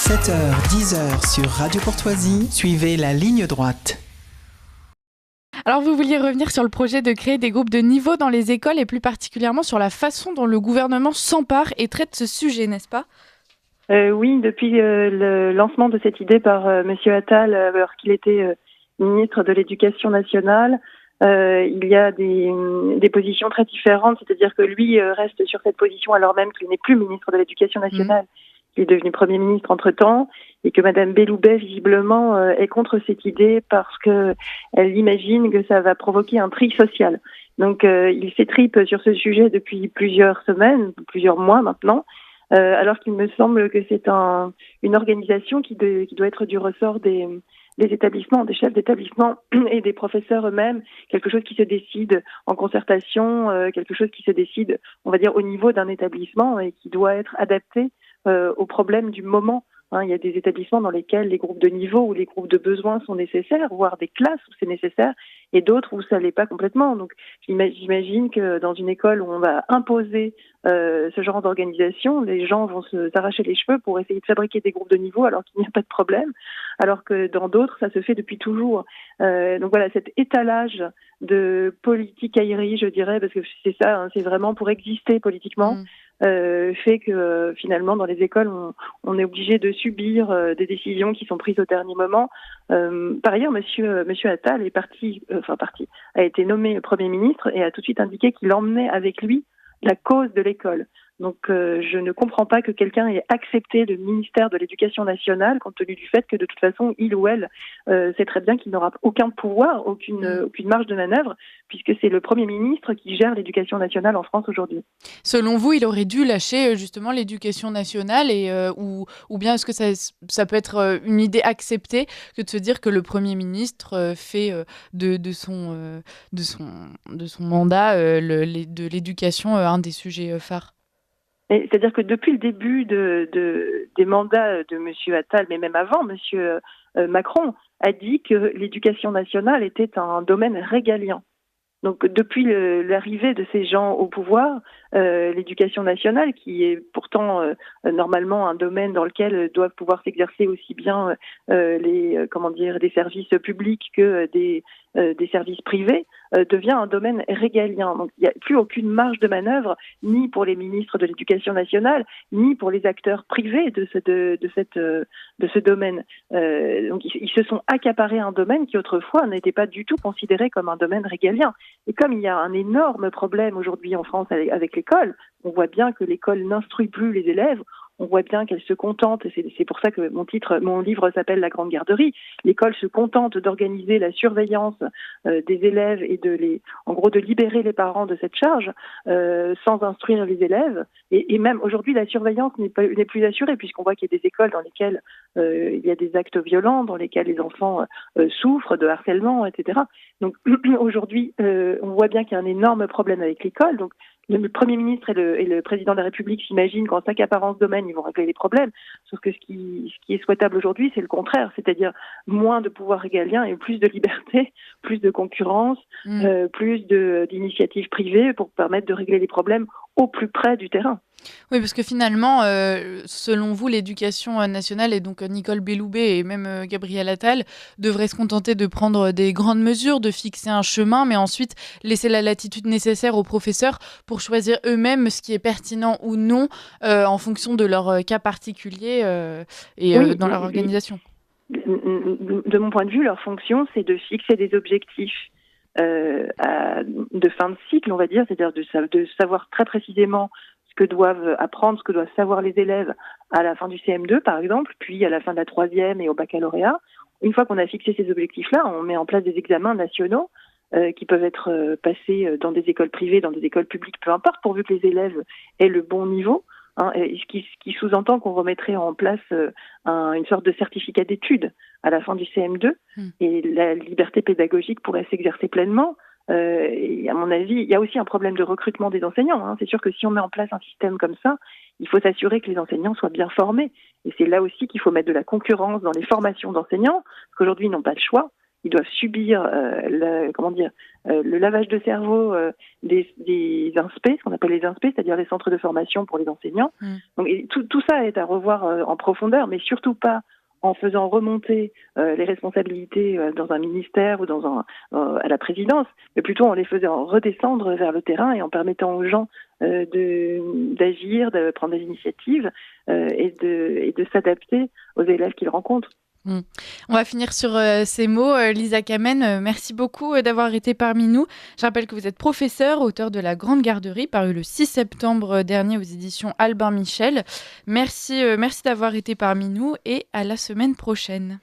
7h-10h sur Radio Courtoisie, suivez la ligne droite. Alors vous vouliez revenir sur le projet de créer des groupes de niveau dans les écoles et plus particulièrement sur la façon dont le gouvernement s'empare et traite ce sujet, n'est-ce pas ? Oui, depuis le lancement de cette idée par Monsieur Attal, alors qu'il était ministre de l'Éducation nationale, il y a des positions très différentes, c'est-à-dire que lui reste sur cette position alors même qu'il n'est plus ministre de l'Éducation nationale, qu'il est devenu Premier ministre entre-temps, et que Madame Belloubet, visiblement, est contre cette idée parce que elle imagine que ça va provoquer un tri social. Donc il s'étripe sur ce sujet depuis plusieurs semaines, plusieurs mois maintenant, alors qu'il me semble que c'est une organisation qui doit être du ressort des établissements, des chefs d'établissement et des professeurs eux-mêmes, quelque chose qui se décide en concertation, quelque chose qui se décide, on va dire, au niveau d'un établissement et qui doit être adapté aux problèmes du moment. Il y a des établissements dans lesquels les groupes de niveau ou les groupes de besoins sont nécessaires, voire des classes où c'est nécessaire, et d'autres où ça l'est pas complètement. Donc j'imagine que dans une école où on va imposer ce genre d'organisation, les gens vont s'arracher les cheveux pour essayer de fabriquer des groupes de niveau alors qu'il n'y a pas de problème, alors que dans d'autres, ça se fait depuis toujours. Donc voilà, cet étalage de politicaillerie, je dirais, parce que c'est ça, c'est vraiment pour exister politiquement, fait que finalement, dans les écoles, on est obligé de subir des décisions qui sont prises au dernier moment. Par ailleurs, Monsieur Attal a été nommé Premier ministre et a tout de suite indiqué qu'il emmenait avec lui la cause de l'école. Donc je ne comprends pas que quelqu'un ait accepté le ministère de l'Éducation nationale compte tenu du fait que de toute façon, il ou elle sait très bien qu'il n'aura aucun pouvoir, aucune marge de manœuvre, puisque c'est le Premier ministre qui gère l'éducation nationale en France aujourd'hui. Selon vous, il aurait dû lâcher justement l'éducation nationale ou bien est-ce que ça peut être une idée acceptée que de se dire que le Premier ministre fait de son mandat de l'éducation un des sujets phares? C'est-à-dire que depuis le début des mandats de Monsieur Attal, mais même avant, Monsieur Macron a dit que l'éducation nationale était un domaine régalien. Donc depuis l'arrivée de ces gens au pouvoir, l'éducation nationale, qui est pourtant normalement un domaine dans lequel doivent pouvoir s'exercer aussi bien des services publics que des services privés, devient un domaine régalien. Donc il n'y a plus aucune marge de manœuvre, ni pour les ministres de l'Éducation nationale, ni pour les acteurs privés de ce domaine. Donc ils se sont accaparés un domaine qui autrefois n'était pas du tout considéré comme un domaine régalien. Et comme il y a un énorme problème aujourd'hui en France avec l'école, on voit bien que l'école n'instruit plus les élèves, on voit bien qu'elle se contente, et c'est pour ça que mon livre s'appelle La Grande Garderie, l'école se contente d'organiser la surveillance des élèves et de libérer les parents de cette charge sans instruire les élèves. Et même aujourd'hui, la surveillance n'est plus assurée, puisqu'on voit qu'il y a des écoles dans lesquelles il y a des actes violents, dans lesquels les enfants souffrent de harcèlement, etc. Donc aujourd'hui, on voit bien qu'il y a un énorme problème avec l'école. Donc le Premier ministre et le Président de la République s'imaginent qu'en s'accaparant ce domaine, ils vont régler les problèmes. Sauf que ce qui est souhaitable aujourd'hui, c'est le contraire, c'est-à-dire moins de pouvoir régalien et plus de liberté, plus de concurrence, plus d'initiatives privées pour permettre de régler les problèmes au plus près du terrain. Oui, parce que finalement, selon vous, l'éducation nationale et donc Nicole Belloubet et même Gabriel Attal devraient se contenter de prendre des grandes mesures, de fixer un chemin, mais ensuite laisser la latitude nécessaire aux professeurs pour choisir eux-mêmes ce qui est pertinent ou non en fonction de leur cas particulier dans leur organisation. De mon point de vue, leur fonction, c'est de fixer des objectifs de fin de cycle, on va dire, c'est-à-dire de savoir très précisément ce que doivent apprendre, ce que doivent savoir les élèves à la fin du CM2, par exemple, puis à la fin de la troisième et au baccalauréat. Une fois qu'on a fixé ces objectifs-là, on met en place des examens nationaux qui peuvent être passés dans des écoles privées, dans des écoles publiques, peu importe, pourvu que les élèves aient le bon niveau. Ce qui sous-entend qu'on remettrait en place une sorte de certificat d'études à la fin du CM2 et la liberté pédagogique pourrait s'exercer pleinement. Et à mon avis, il y a aussi un problème de recrutement des enseignants. C'est sûr que si on met en place un système comme ça, il faut s'assurer que les enseignants soient bien formés. Et c'est là aussi qu'il faut mettre de la concurrence dans les formations d'enseignants, parce qu'aujourd'hui, ils n'ont pas le choix. ils doivent subir le lavage de cerveau des inspé, ce qu'on appelle les inspé, c'est-à-dire les centres de formation pour les enseignants. Donc, tout ça est à revoir en profondeur, mais surtout pas en faisant remonter les responsabilités dans un ministère ou à la présidence, mais plutôt en les faisant redescendre vers le terrain et en permettant aux gens d'agir, de prendre des initiatives et de s'adapter aux élèves qu'ils rencontrent. On va finir sur ces mots. Lisa Kamen, merci beaucoup d'avoir été parmi nous. Je rappelle que vous êtes professeure, auteure de La Grande Garderie, paru le 6 septembre dernier aux éditions Albin Michel. Merci d'avoir été parmi nous et à la semaine prochaine.